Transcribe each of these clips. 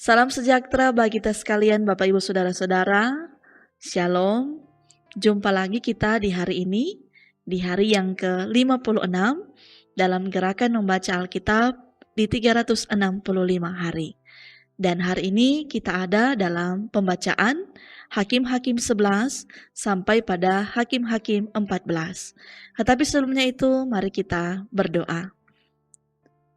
Salam sejahtera bagi kita sekalian, Bapak Ibu Saudara-saudara. Shalom. Jumpa lagi kita di hari ini, di hari yang ke-56 dalam gerakan membaca Alkitab di 365 hari. Dan hari ini kita ada dalam pembacaan Hakim-Hakim 11 sampai pada Hakim-Hakim 14. Tetapi sebelumnya itu mari kita berdoa.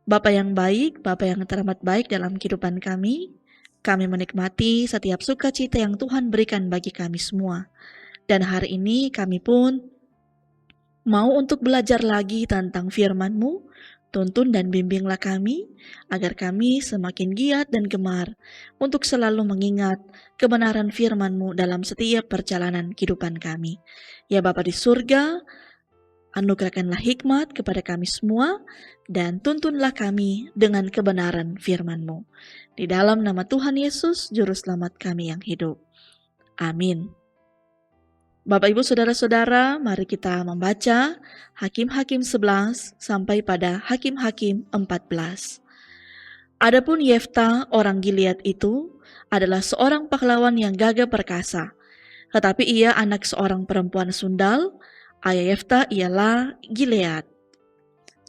Bapa yang baik, Bapa yang teramat baik dalam kehidupan kami menikmati setiap sukacita yang Tuhan berikan bagi kami semua. Dan hari ini kami pun mau untuk belajar lagi tentang firman-Mu. Tuntun dan bimbinglah kami, agar kami semakin giat dan gemar untuk selalu mengingat kebenaran firman-Mu dalam setiap perjalanan kehidupan kami. Ya Bapa di surga, anugerahkanlah hikmat kepada kami semua, dan tuntunlah kami dengan kebenaran firman-Mu. Di dalam nama Tuhan Yesus, Juru Selamat kami yang hidup. Amin. Bapak Ibu Saudara-saudara, mari kita membaca Hakim-Hakim 11 sampai pada Hakim-Hakim 14. Adapun Yefta orang Gilead itu adalah seorang pahlawan yang gagah perkasa, tetapi ia anak seorang perempuan sundal. Ayah Yefta ialah Gilead.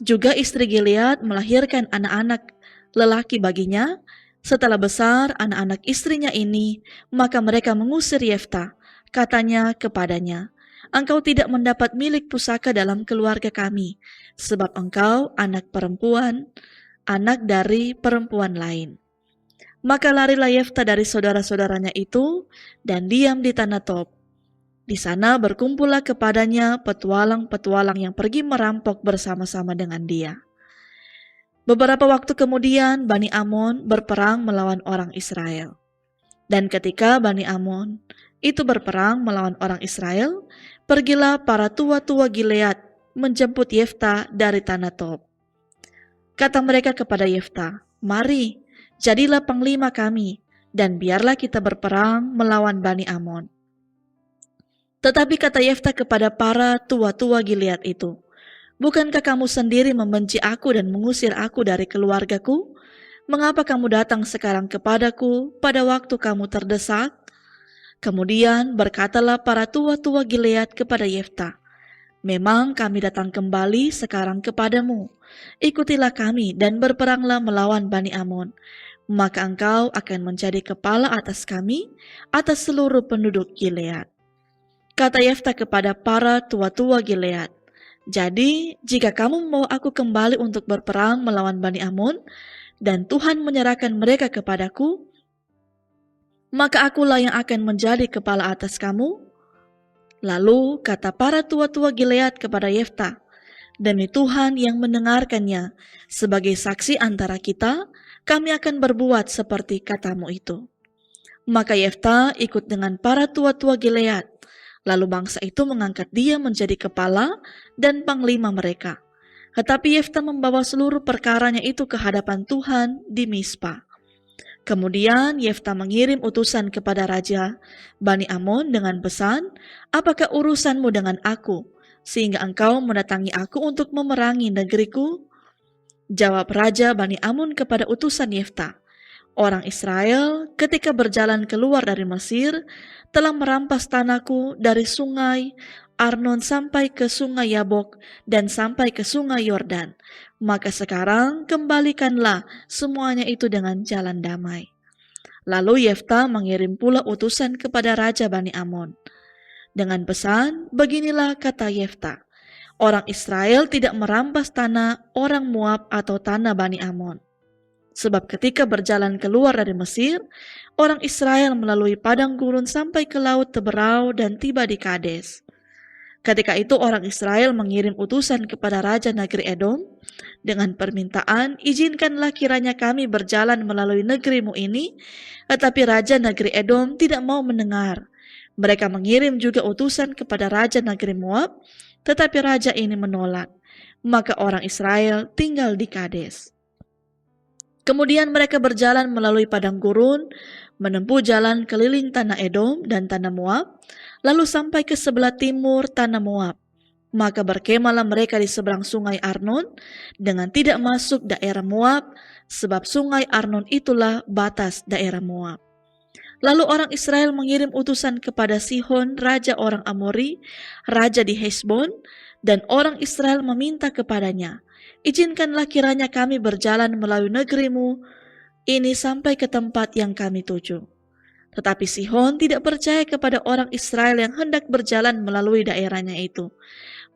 Juga istri Gilead melahirkan anak-anak lelaki baginya. Setelah besar anak-anak istrinya ini, maka mereka mengusir Yefta. Katanya kepadanya, "Engkau tidak mendapat milik pusaka dalam keluarga kami, sebab engkau anak perempuan, anak dari perempuan lain." Maka larilah Yefta dari saudara-saudaranya itu dan diam di tanah Tob. Di sana berkumpullah kepadanya petualang-petualang yang pergi merampok bersama-sama dengan dia. Beberapa waktu kemudian Bani Amon berperang melawan orang Israel. Dan ketika Bani Amon itu berperang melawan orang Israel, pergilah para tua-tua Gilead menjemput Yefta dari tanah Tob. Kata mereka kepada Yefta, "Mari, jadilah panglima kami, dan biarlah kita berperang melawan Bani Amon." Tetapi kata Yefta kepada para tua-tua Gilead itu, "Bukankah kamu sendiri membenci aku dan mengusir aku dari keluargaku? Mengapa kamu datang sekarang kepadaku pada waktu kamu terdesak?" Kemudian berkatalah para tua-tua Gilead kepada Yefta, "Memang kami datang kembali sekarang kepadamu. Ikutilah kami dan berperanglah melawan Bani Amon. Maka engkau akan menjadi kepala atas kami, atas seluruh penduduk Gilead." Kata Yefta kepada para tua-tua Gilead, "Jadi jika kamu mau aku kembali untuk berperang melawan Bani Amon, dan Tuhan menyerahkan mereka kepadaku, maka akulah yang akan menjadi kepala atas kamu." Lalu kata para tua-tua Gilead kepada Yefta, "Demi Tuhan yang mendengarkannya, sebagai saksi antara kita, kami akan berbuat seperti katamu itu." Maka Yefta ikut dengan para tua-tua Gilead. Lalu bangsa itu mengangkat dia menjadi kepala dan panglima mereka. Tetapi Yefta membawa seluruh perkaranya itu ke hadapan Tuhan di Mispa. Kemudian Yefta mengirim utusan kepada Raja Bani Amon dengan pesan, "Apakah urusanmu dengan aku, sehingga engkau mendatangi aku untuk memerangi negeriku?" Jawab Raja Bani Amon kepada utusan Yefta, "Orang Israel ketika berjalan keluar dari Mesir telah merampas tanahku dari sungai Arnon sampai ke sungai Yabok dan sampai ke sungai Yordan. Maka sekarang kembalikanlah semuanya itu dengan jalan damai." Lalu Yefta mengirim pula utusan kepada Raja Bani Amon dengan pesan, "Beginilah kata Yefta, orang Israel tidak merampas tanah orang Moab atau tanah Bani Amon. Sebab ketika berjalan keluar dari Mesir, orang Israel melalui padang gurun sampai ke laut Teberau dan tiba di Kades. Ketika itu orang Israel mengirim utusan kepada Raja negeri Edom dengan permintaan, "Izinkanlah kiranya kami berjalan melalui negerimu ini." Tetapi Raja negeri Edom tidak mau mendengar. Mereka mengirim juga utusan kepada Raja negeri Moab, tetapi raja ini menolak. Maka orang Israel tinggal di Kades. Kemudian mereka berjalan melalui padang gurun, menempuh jalan keliling tanah Edom dan tanah Moab, lalu sampai ke sebelah timur tanah Moab. Maka berkemahlah mereka di seberang sungai Arnon dengan tidak masuk daerah Moab, sebab sungai Arnon itulah batas daerah Moab. Lalu orang Israel mengirim utusan kepada Sihon, raja orang Amori, raja di Hesbon, dan orang Israel meminta kepadanya, "Izinkanlah kiranya kami berjalan melalui negerimu ini sampai ke tempat yang kami tuju." Tetapi Sihon tidak percaya kepada orang Israel yang hendak berjalan melalui daerahnya itu.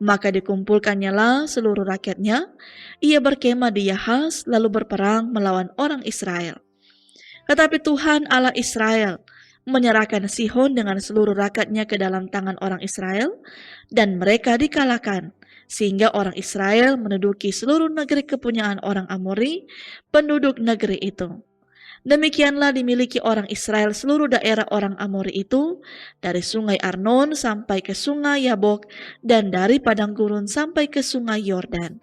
Maka dikumpulkannya lah seluruh rakyatnya, ia berkemah di Yahaz lalu berperang melawan orang Israel. Tetapi Tuhan Allah Israel menyerahkan Sihon dengan seluruh rakyatnya ke dalam tangan orang Israel, dan mereka dikalahkan, sehingga orang Israel menduduki seluruh negeri kepunyaan orang Amori, penduduk negeri itu. Demikianlah dimiliki orang Israel seluruh daerah orang Amori itu, dari sungai Arnon sampai ke sungai Yabok, dan dari padang gurun sampai ke sungai Yordan.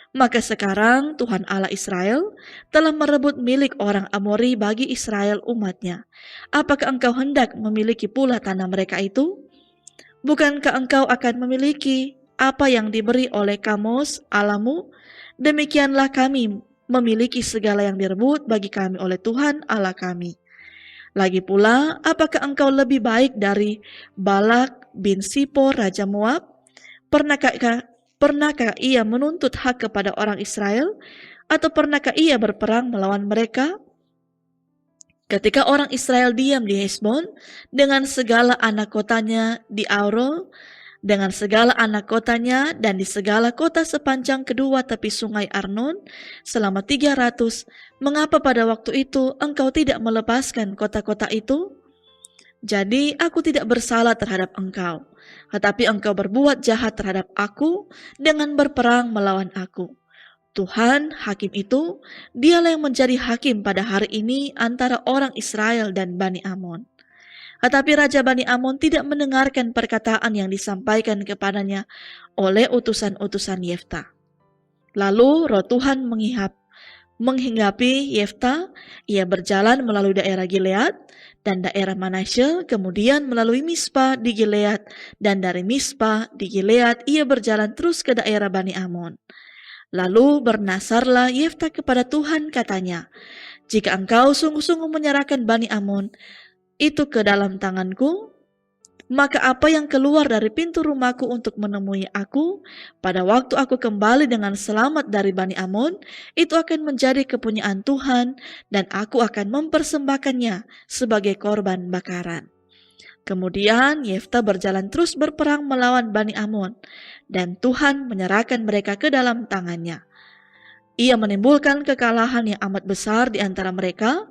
Maka sekarang Tuhan Allah Israel telah merebut milik orang Amori bagi Israel umatnya. Apakah engkau hendak memiliki pula tanah mereka itu? Bukankah engkau akan memiliki apa yang diberi oleh Kamos Allahmu? Demikianlah kami memiliki segala yang direbut bagi kami oleh Tuhan Allah kami. Lagi pula, apakah engkau lebih baik dari Balak bin Sipor Raja Moab? Pernahkah ia menuntut hak kepada orang Israel? Atau pernahkah ia berperang melawan mereka? Ketika orang Israel diam di Hesbon, dengan segala anak kotanya di Aurol, dengan segala anak kotanya dan di segala kota sepanjang kedua tepi sungai Arnon, selama 300, mengapa pada waktu itu engkau tidak melepaskan kota-kota itu? Jadi aku tidak bersalah terhadap engkau, tetapi engkau berbuat jahat terhadap aku dengan berperang melawan aku. Tuhan, hakim itu, dialah yang menjadi hakim pada hari ini antara orang Israel dan Bani Amon. Tetapi Raja Bani Amon tidak mendengarkan perkataan yang disampaikan kepadanya oleh utusan-utusan Yefta. Lalu roh Tuhan menghinggapi Yefta, ia berjalan melalui daerah Gilead dan daerah Manasye, kemudian melalui Mispa di Gilead, dan dari Mispa di Gilead ia berjalan terus ke daerah Bani Amon. Lalu bernasarlah Yefta kepada Tuhan, katanya, "Jika engkau sungguh-sungguh menyerahkan Bani Amon itu ke dalam tanganku, maka apa yang keluar dari pintu rumahku untuk menemui aku pada waktu aku kembali dengan selamat dari Bani Amon, itu akan menjadi kepunyaan Tuhan, dan aku akan mempersembahkannya sebagai korban bakaran." Kemudian Yefta berjalan terus berperang melawan Bani Amon, dan Tuhan menyerahkan mereka ke dalam tangannya. Ia menimbulkan kekalahan yang amat besar di antara mereka,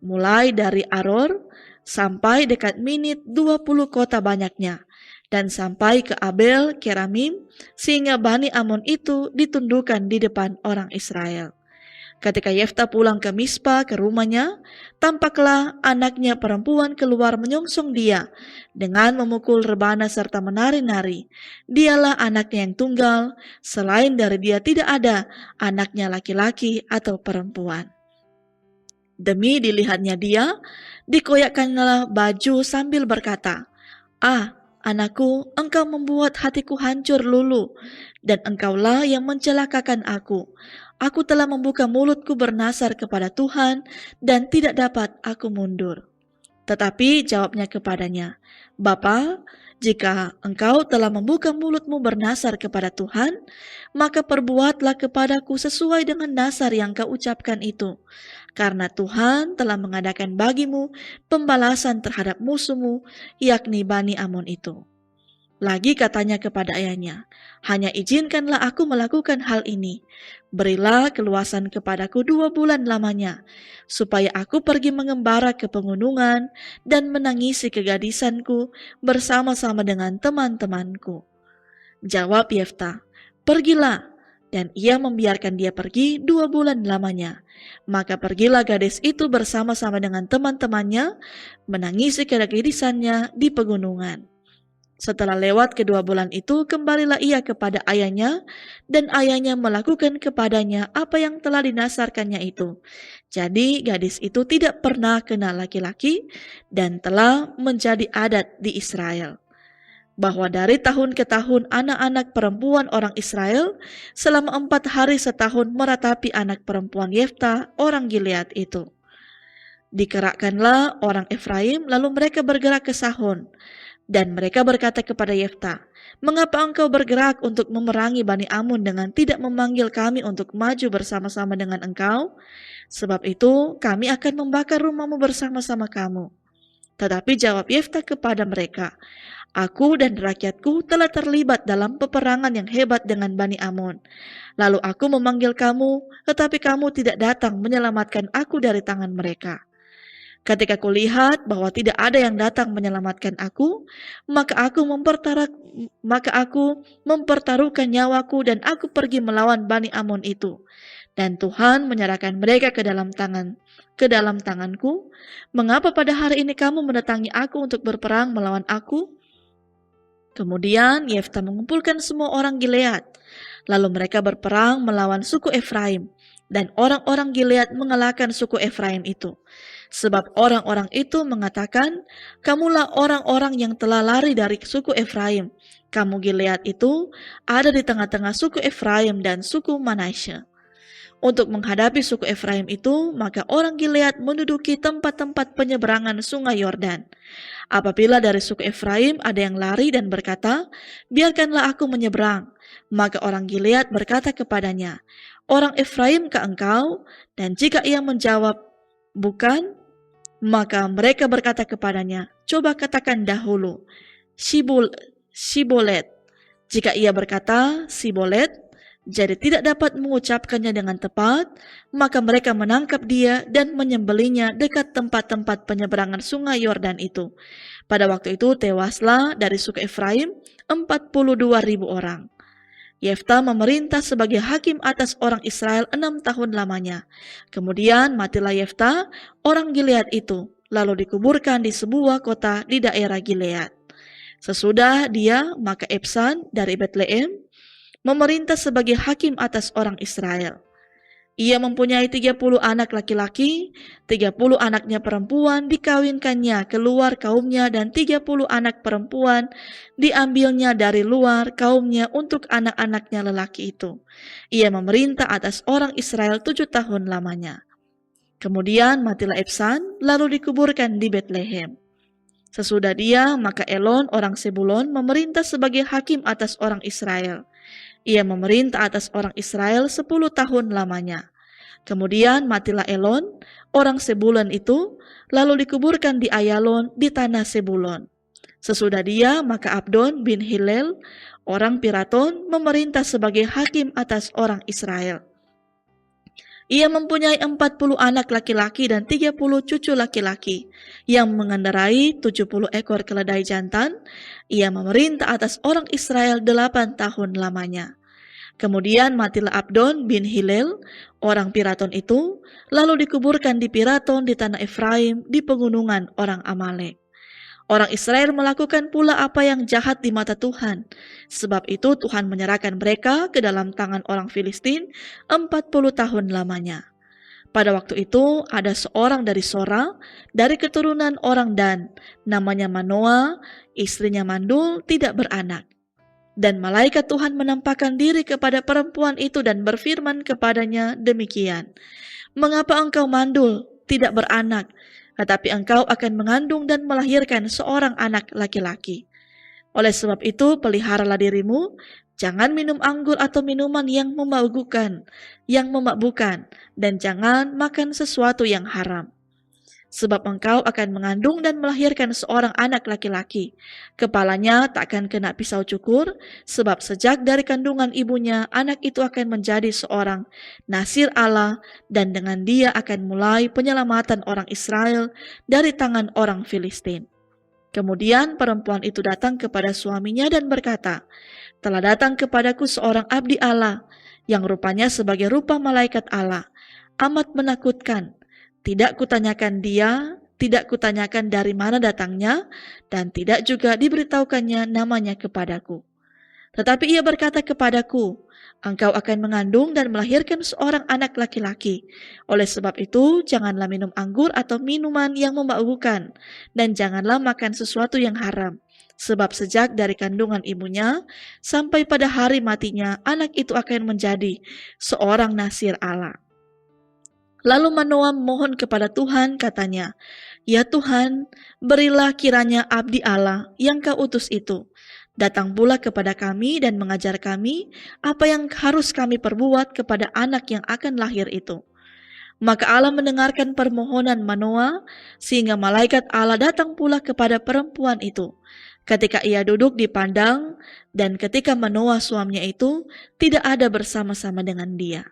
mulai dari Aror sampai dekat Minit 20 kota banyaknya, dan sampai ke Abel Keramim, sehingga Bani Amon itu ditundukkan di depan orang Israel. Ketika Yefta pulang ke Mispa ke rumahnya, tampaklah anaknya perempuan keluar menyongsong dia dengan memukul rebana serta menari-nari. Dialah anaknya yang tunggal, selain dari dia tidak ada anaknya laki-laki atau perempuan. Demi dilihatnya dia, dikoyakkanlah baju sambil berkata, "Ah, anakku, engkau membuat hatiku hancur lulu, dan engkaulah yang mencelakakan aku. Aku telah membuka mulutku bernasar kepada Tuhan, dan tidak dapat aku mundur." Tetapi jawabnya kepadanya, "Bapa, jika engkau telah membuka mulutmu bernasar kepada Tuhan, maka perbuatlah kepadaku sesuai dengan nasar yang kau ucapkan itu. Karena Tuhan telah mengadakan bagimu pembalasan terhadap musuhmu, yakni Bani Amon itu." Lagi katanya kepada ayahnya, "Hanya izinkanlah aku melakukan hal ini. Berilah keluasan kepadaku 2 bulan lamanya, supaya aku pergi mengembara ke pegunungan dan menangisi kegadisanku bersama-sama dengan teman-temanku." Jawab Yefta, "Pergilah." Dan ia membiarkan dia pergi 2 bulan lamanya. Maka pergilah gadis itu bersama-sama dengan teman-temannya menangisi kegadisannya di pegunungan. Setelah lewat kedua bulan itu, kembalilah ia kepada ayahnya, dan ayahnya melakukan kepadanya apa yang telah dinasarkannya itu. Jadi gadis itu tidak pernah kenal laki-laki dan telah menjadi adat di Israel. Bahwa dari tahun ke tahun anak-anak perempuan orang Israel selama 4 hari setahun meratapi anak perempuan Yefta orang Gilead itu. Digerakkanlah orang Efraim, lalu mereka bergerak ke Sahon. Dan mereka berkata kepada Yefta, "Mengapa engkau bergerak untuk memerangi Bani Amun dengan tidak memanggil kami untuk maju bersama-sama dengan engkau? Sebab itu kami akan membakar rumahmu bersama-sama kamu." Tetapi jawab Yefta kepada mereka, "Aku dan rakyatku telah terlibat dalam peperangan yang hebat dengan Bani Amun. Lalu aku memanggil kamu, tetapi kamu tidak datang menyelamatkan aku dari tangan mereka. Ketika kulihat bahwa tidak ada yang datang menyelamatkan aku, maka aku mempertaruhkan nyawaku dan aku pergi melawan Bani Amun itu. Dan Tuhan menyerahkan mereka ke dalam tanganku. Mengapa pada hari ini kamu mendatangi aku untuk berperang melawan aku?" Kemudian Yefta mengumpulkan semua orang Gilead. Lalu mereka berperang melawan suku Efraim. Dan orang-orang Gilead mengalahkan suku Efraim itu. Sebab orang-orang itu mengatakan, "Kamulah orang-orang yang telah lari dari suku Efraim. Kamu Gilead itu ada di tengah-tengah suku Efraim dan suku Manasye." Untuk menghadapi suku Efraim itu, maka orang Gilead menduduki tempat-tempat penyeberangan sungai Yordan. Apabila dari suku Efraim ada yang lari dan berkata, "Biarkanlah aku menyeberang," maka orang Gilead berkata kepadanya, "Orang Efraim ke engkau?" Dan jika ia menjawab, "Bukan," maka mereka berkata kepadanya, "Coba katakan dahulu, Sibolet." Jika ia berkata, "Sibolet," jadi tidak dapat mengucapkannya dengan tepat, maka mereka menangkap dia dan menyembelihnya dekat tempat-tempat penyeberangan sungai Yordan itu. Pada waktu itu tewaslah dari suku Efraim 42.000 orang. Yefta memerintah sebagai hakim atas orang Israel 6 tahun lamanya. Kemudian matilah Yefta, orang Gilead itu, lalu dikuburkan di sebuah kota di daerah Gilead. Sesudah dia, maka Ebsan dari Betlehem memerintah sebagai hakim atas orang Israel. Ia mempunyai 30 anak laki-laki, 30 anaknya perempuan dikawinkannya keluar kaumnya, dan 30 anak perempuan diambilnya dari luar kaumnya untuk anak-anaknya lelaki itu. Ia memerintah atas orang Israel 7 tahun lamanya. Kemudian matilah Ebsan, lalu dikuburkan di Betlehem. Sesudah dia, maka Elon orang Sebulon memerintah sebagai hakim atas orang Israel. Ia memerintah atas orang Israel 10 tahun lamanya. Kemudian matilah Elon, orang Sebulon itu, lalu dikuburkan di Ayalon di tanah Sebulon. Sesudah dia, maka Abdon bin Hillel, orang Piraton, memerintah sebagai hakim atas orang Israel. Ia mempunyai 40 anak laki-laki dan 30 cucu laki-laki yang mengendarai 70 ekor keledai jantan. Ia memerintah atas orang Israel 8 tahun lamanya. Kemudian matilah Abdon bin Hillel, orang Piraton itu, lalu dikuburkan di Piraton di tanah Efraim di pegunungan orang Amalek. Orang Israel melakukan pula apa yang jahat di mata Tuhan. Sebab itu Tuhan menyerahkan mereka ke dalam tangan orang Filistin 40 tahun lamanya. Pada waktu itu ada seorang dari Sora, dari keturunan orang Dan, namanya Manoah, istrinya mandul, tidak beranak. Dan malaikat Tuhan menampakkan diri kepada perempuan itu dan berfirman kepadanya demikian, "Mengapa engkau mandul, tidak beranak? Tetapi engkau akan mengandung dan melahirkan seorang anak laki-laki. Oleh sebab itu peliharalah dirimu, jangan minum anggur atau minuman yang memabukkan, dan jangan makan sesuatu yang haram. Sebab engkau akan mengandung dan melahirkan seorang anak laki-laki. Kepalanya takkan kena pisau cukur, sebab sejak dari kandungan ibunya anak itu akan menjadi seorang Nasir Allah, dan dengan dia akan mulai penyelamatan orang Israel dari tangan orang Filistin." Kemudian perempuan itu datang kepada suaminya dan berkata, "Telah datang kepadaku seorang abdi Allah, yang rupanya sebagai rupa malaikat Allah, amat menakutkan. Tidak kutanyakan dia tidak kutanyakan dari mana datangnya, dan tidak juga diberitahukannya namanya kepadaku. Tetapi ia berkata kepadaku, engkau akan mengandung dan melahirkan seorang anak laki-laki. Oleh sebab itu, janganlah minum anggur atau minuman yang memabukkan, dan janganlah makan sesuatu yang haram. Sebab sejak dari kandungan ibunya, sampai pada hari matinya, anak itu akan menjadi seorang nasir Allah. Lalu Manoah mohon kepada Tuhan, katanya, ya Tuhan, berilah kiranya abdi Allah yang kau utus itu datang pula kepada kami dan mengajar kami apa yang harus kami perbuat kepada anak yang akan lahir itu. Maka Allah mendengarkan permohonan Manoah, sehingga malaikat Allah datang pula kepada perempuan itu ketika ia duduk di padang, dan ketika Manoah suaminya itu tidak ada bersama-sama dengan dia.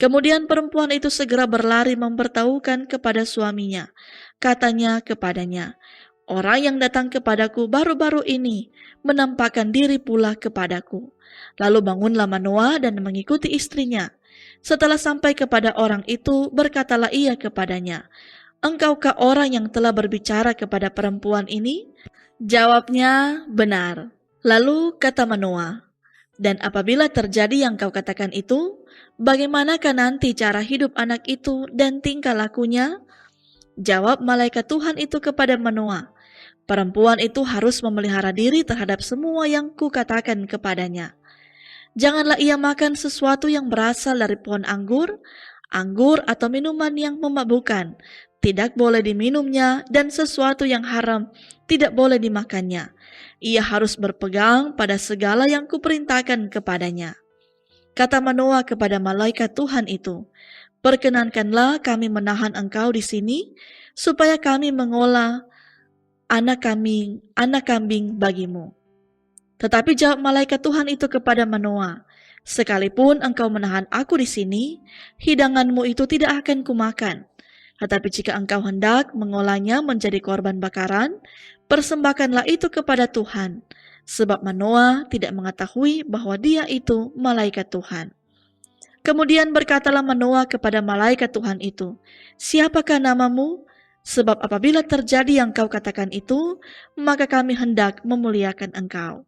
Kemudian perempuan itu segera berlari memberitahukan kepada suaminya. Katanya kepadanya, orang yang datang kepadaku baru-baru ini menampakkan diri pula kepadaku. Lalu bangunlah Manoah dan mengikuti istrinya. Setelah sampai kepada orang itu, berkatalah ia kepadanya, engkaukah orang yang telah berbicara kepada perempuan ini? Jawabnya, benar. Lalu kata Manoah, dan apabila terjadi yang kau katakan itu, bagaimanakah nanti cara hidup anak itu dan tingkah lakunya? Jawab malaikat Tuhan itu kepada Manoah, perempuan itu harus memelihara diri terhadap semua yang kukatakan kepadanya. Janganlah ia makan sesuatu yang berasal dari pohon anggur atau minuman yang memabukkan. Tidak boleh diminumnya, dan sesuatu yang haram tidak boleh dimakannya. Ia harus berpegang pada segala yang kuperintahkan kepadanya. Kata Manoah kepada malaikat Tuhan itu, perkenankanlah kami menahan engkau di sini, supaya kami mengolah anak kambing bagimu. Tetapi jawab malaikat Tuhan itu kepada Manoah, sekalipun engkau menahan aku di sini, hidanganmu itu tidak akan kumakan. Tetapi jika engkau hendak mengolahnya menjadi korban bakaran, persembahkanlah itu kepada Tuhan. Sebab Manoah tidak mengetahui bahwa dia itu malaikat Tuhan. Kemudian berkatalah Manoah kepada malaikat Tuhan itu, siapakah namamu? Sebab apabila terjadi yang kau katakan itu, maka kami hendak memuliakan engkau.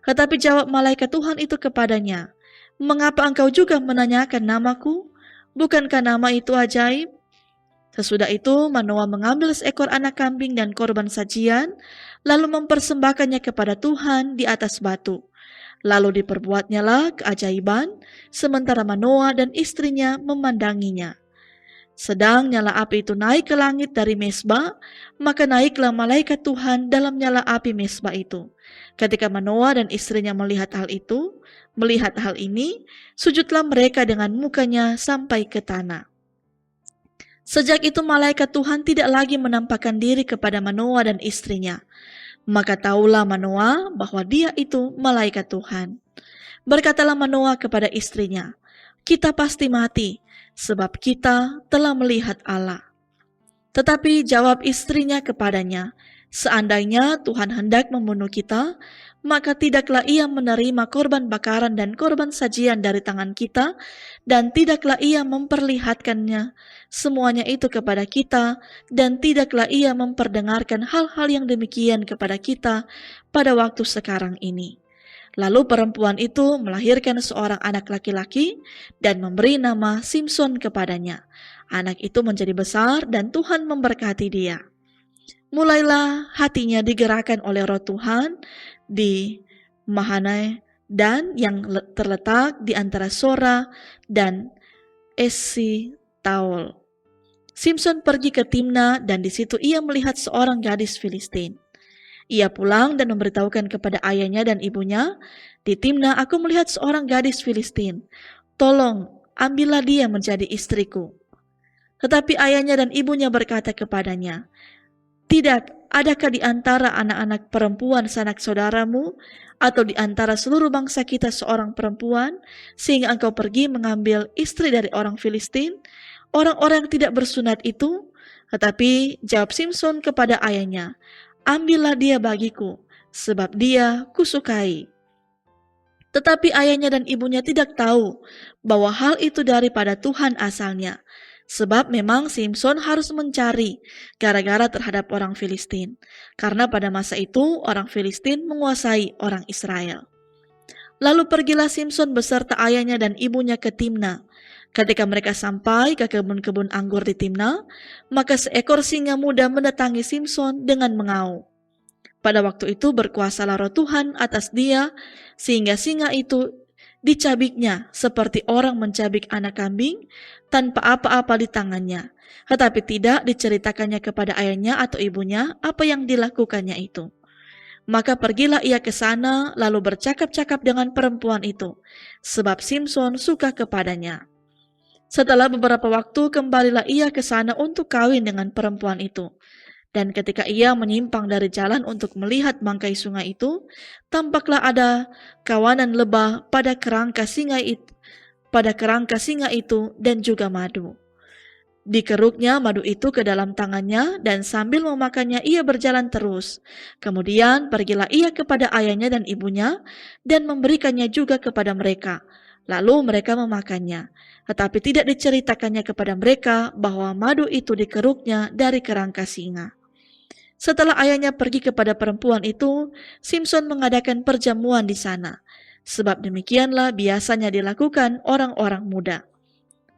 Tetapi jawab malaikat Tuhan itu kepadanya, mengapa engkau juga menanyakan namaku? Bukankah nama itu ajaib? Sesudah itu Manoah mengambil seekor anak kambing dan korban sajian, lalu mempersembahkannya kepada Tuhan di atas batu. Lalu diperbuatnyalah keajaiban, sementara Manoah dan istrinya memandanginya. Sedang nyala api itu naik ke langit dari mezbah, maka naiklah malaikat Tuhan dalam nyala api mezbah itu. Ketika Manoah dan istrinya melihat hal ini, sujudlah mereka dengan mukanya sampai ke tanah. Sejak itu malaikat Tuhan tidak lagi menampakkan diri kepada Manoah dan istrinya. Maka tahulah Manoah bahwa dia itu malaikat Tuhan. Berkatalah Manoah kepada istrinya, kita pasti mati, sebab kita telah melihat Allah. Tetapi jawab istrinya kepadanya, seandainya Tuhan hendak membunuh kita, maka tidaklah ia menerima korban bakaran dan korban sajian dari tangan kita, dan tidaklah ia memperlihatkannya semuanya itu kepada kita, dan tidaklah ia memperdengarkan hal-hal yang demikian kepada kita pada waktu sekarang ini. Lalu perempuan itu melahirkan seorang anak laki-laki dan memberi nama Simson kepadanya. Anak itu menjadi besar dan Tuhan memberkati dia. Mulailah hatinya digerakkan oleh Roh Tuhan di Mahanaim dan yang terletak di antara Sora dan Esitaol. Simson pergi ke Timna dan di situ ia melihat seorang gadis Filistin. Ia pulang dan memberitahukan kepada ayahnya dan ibunya, di Timna aku melihat seorang gadis Filistin. Tolong, ambillah dia menjadi istriku. Tetapi ayahnya dan ibunya berkata kepadanya, tidak, adakah di antara anak-anak perempuan sanak saudaramu atau di antara seluruh bangsa kita seorang perempuan, sehingga engkau pergi mengambil istri dari orang Filistin, orang-orang yang tidak bersunat itu? Tetapi jawab Simson kepada ayahnya, ambillah dia bagiku, sebab dia kusukai. Tetapi ayahnya dan ibunya tidak tahu bahwa hal itu daripada Tuhan asalnya. Sebab memang Simson harus mencari gara-gara terhadap orang Filistin. Karena pada masa itu orang Filistin menguasai orang Israel. Lalu pergilah Simson beserta ayahnya dan ibunya ke Timna. Ketika mereka sampai ke kebun-kebun anggur di Timna, maka seekor singa muda mendatangi Simson dengan mengaum. Pada waktu itu berkuasalah roh Tuhan atas dia, sehingga singa itu dicabiknya seperti orang mencabik anak kambing tanpa apa-apa di tangannya. Tetapi tidak diceritakannya kepada ayahnya atau ibunya apa yang dilakukannya itu. Maka pergilah ia ke sana lalu bercakap-cakap dengan perempuan itu, sebab Simson suka kepadanya. Setelah beberapa waktu kembalilah ia ke sana untuk kawin dengan perempuan itu. Dan ketika ia menyimpang dari jalan untuk melihat bangkai sungai itu, tampaklah ada kawanan lebah pada kerangka singa itu dan juga madu. Dikeruknya madu itu ke dalam tangannya dan sambil memakannya ia berjalan terus. Kemudian pergilah ia kepada ayahnya dan ibunya dan memberikannya juga kepada mereka. Lalu mereka memakannya. Tetapi tidak diceritakannya kepada mereka bahwa madu itu dikeruknya dari kerangka singa. Setelah ayahnya pergi kepada perempuan itu, Simson mengadakan perjamuan di sana. Sebab demikianlah biasanya dilakukan orang-orang muda.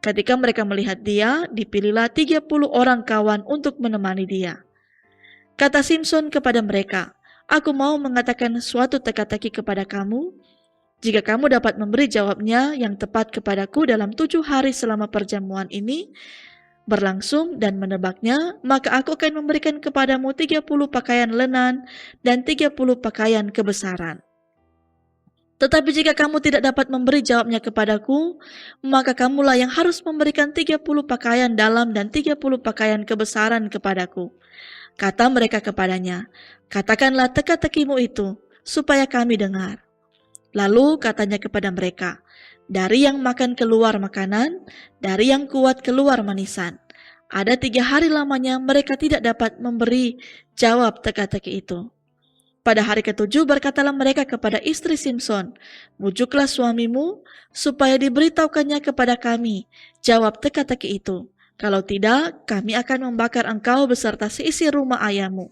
Ketika mereka melihat dia, dipilihlah 30 orang kawan untuk menemani dia. Kata Simson kepada mereka, "Aku mau mengatakan suatu teka-teki kepada kamu. Jika kamu dapat memberi jawabnya yang tepat kepadaku dalam 7 hari selama perjamuan ini berlangsung dan menebaknya, maka aku akan memberikan kepadamu 30 pakaian lenan dan 30 pakaian kebesaran. Tetapi jika kamu tidak dapat memberi jawabnya kepadaku, maka kamulah yang harus memberikan 30 pakaian dalam dan 30 pakaian kebesaran kepadaku." Kata mereka kepadanya, "Katakanlah teka-tekimu itu, supaya kami dengar." Lalu katanya kepada mereka, "Dari yang makan keluar makanan, dari yang kuat keluar manisan." Ada 3 hari lamanya mereka tidak dapat memberi jawab teka-teki itu. Pada hari ketujuh berkatalah mereka kepada istri Simson, "Bujuklah suamimu, supaya diberitahukannya kepada kami jawab teka-teki itu. Kalau tidak, kami akan membakar engkau beserta seisi rumah ayahmu.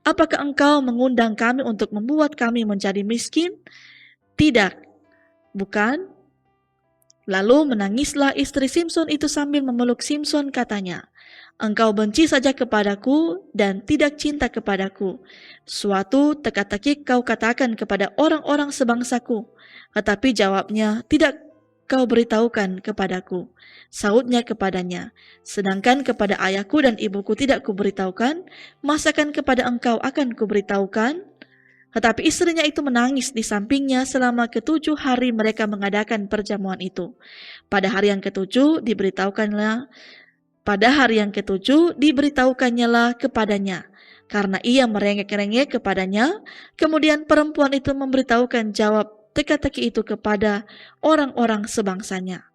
Apakah engkau mengundang kami untuk membuat kami menjadi miskin? Tidak, bukan?" Lalu menangislah istri Simson itu sambil memeluk Simson, katanya, "Engkau benci saja kepadaku dan tidak cinta kepadaku. Suatu teka-teki kau katakan kepada orang-orang sebangsaku, tetapi jawabnya tidak kau beritahukan kepadaku." Sautnya kepadanya, "Sedangkan kepada ayahku dan ibuku tidak kuberitahukan, masakan kepada engkau akan kuberitahukan?" Tetapi istrinya itu menangis di sampingnya selama ke-7 hari mereka mengadakan perjamuan itu. Pada hari yang ketujuh diberitahukannya lah kepadanya, karena ia merengek-rengek kepadanya. Kemudian perempuan itu memberitahukan jawab teka-teki itu kepada orang-orang sebangsanya.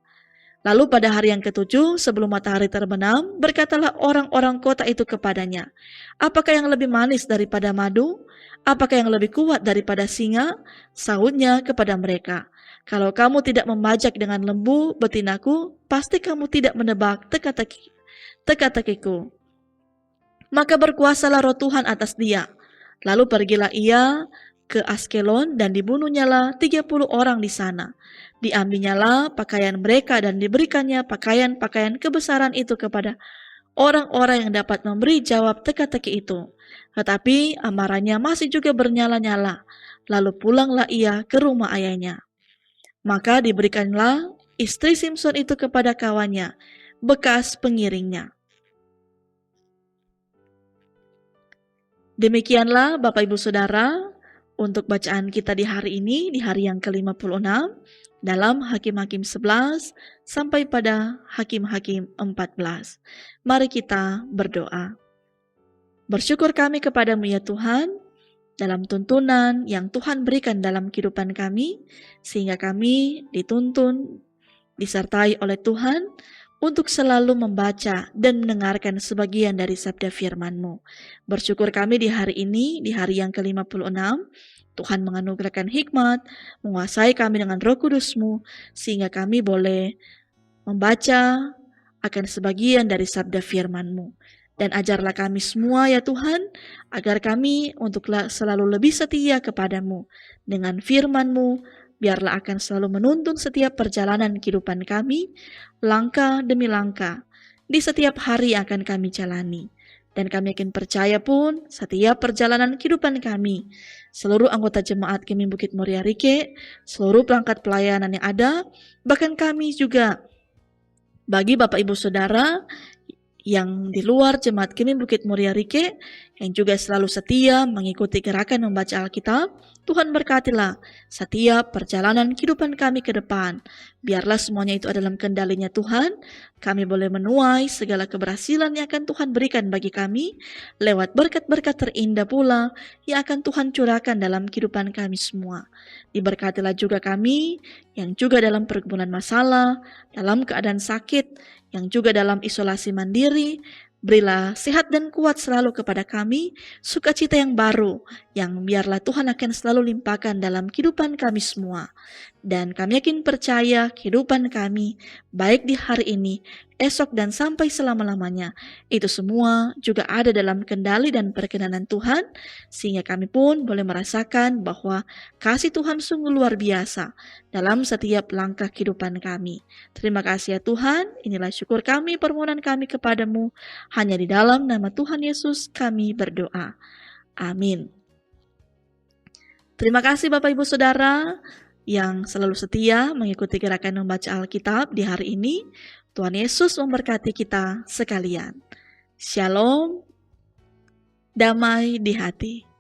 Lalu pada hari yang ketujuh, sebelum matahari terbenam, berkatalah orang-orang kota itu kepadanya, "Apakah yang lebih manis daripada madu? Apakah yang lebih kuat daripada singa?" Sautnya kepada mereka, "Kalau kamu tidak membajak dengan lembu betinaku, pasti kamu tidak menebak teka-tekiku." Maka berkuasalah roh Tuhan atas dia. Lalu pergilah ia ke Askelon dan dibunuhnyalah 30 orang di sana. Diambilnyalah pakaian mereka dan diberikannya pakaian-pakaian kebesaran itu kepada orang-orang yang dapat memberi jawab teka-teki itu. Tetapi amarahnya masih juga bernyala-nyala. Lalu pulanglah ia ke rumah ayahnya. Maka diberikanlah istri Simson itu kepada kawannya, bekas pengiringnya. Demikianlah Bapak Ibu Saudara, untuk bacaan kita di hari ini, di hari yang ke-56, dalam Hakim-Hakim 11 sampai pada Hakim-Hakim 14. Mari kita berdoa. Bersyukur kami kepadamu ya Tuhan, dalam tuntunan yang Tuhan berikan dalam kehidupan kami, sehingga kami dituntun, disertai oleh Tuhan, untuk selalu membaca dan mendengarkan sebagian dari sabda firman-Mu. Bersyukur kami di hari ini, di hari yang ke-56, Tuhan menganugerahkan hikmat, menguasai kami dengan Roh Kudus-Mu, sehingga kami boleh membaca akan sebagian dari sabda firman-Mu. Dan ajarlah kami semua ya Tuhan, agar kami untuk selalu lebih setia kepadamu. Dengan firman-Mu, biarlah akan selalu menuntun setiap perjalanan kehidupan kami, langkah demi langkah, di setiap hari akan kami jalani. Dan kami akan percaya pun setiap perjalanan kehidupan kami, seluruh anggota jemaat Kemim Bukit Muria Rike, seluruh perangkat pelayanan yang ada, bahkan kami juga bagi Bapak Ibu Saudara yang di luar jemaat Kemim Bukit Muria Rike, yang juga selalu setia mengikuti gerakan membaca Alkitab, Tuhan berkatilah setiap perjalanan kehidupan kami ke depan. Biarlah semuanya itu ada dalam kendalinya Tuhan. Kami boleh menuai segala keberhasilan yang akan Tuhan berikan bagi kami, lewat berkat-berkat terindah pula yang akan Tuhan curahkan dalam kehidupan kami semua. Diberkatilah juga kami yang juga dalam pergumulan masalah, dalam keadaan sakit, yang juga dalam isolasi mandiri. Berilah sehat dan kuat selalu kepada kami, sukacita yang baru, yang biarlah Tuhan akan selalu limpahkan dalam kehidupan kami semua. Dan kami yakin percaya kehidupan kami, baik di hari ini, esok dan sampai selama-lamanya, itu semua juga ada dalam kendali dan perkenanan Tuhan, sehingga kami pun boleh merasakan bahwa kasih Tuhan sungguh luar biasa dalam setiap langkah kehidupan kami. Terima kasih ya Tuhan, inilah syukur kami, permohonan kami kepadamu, hanya di dalam nama Tuhan Yesus kami berdoa. Amin. Terima kasih Bapak Ibu Saudara yang selalu setia mengikuti gerakan membaca Alkitab di hari ini. Tuhan Yesus memberkati kita sekalian. Shalom, damai di hati.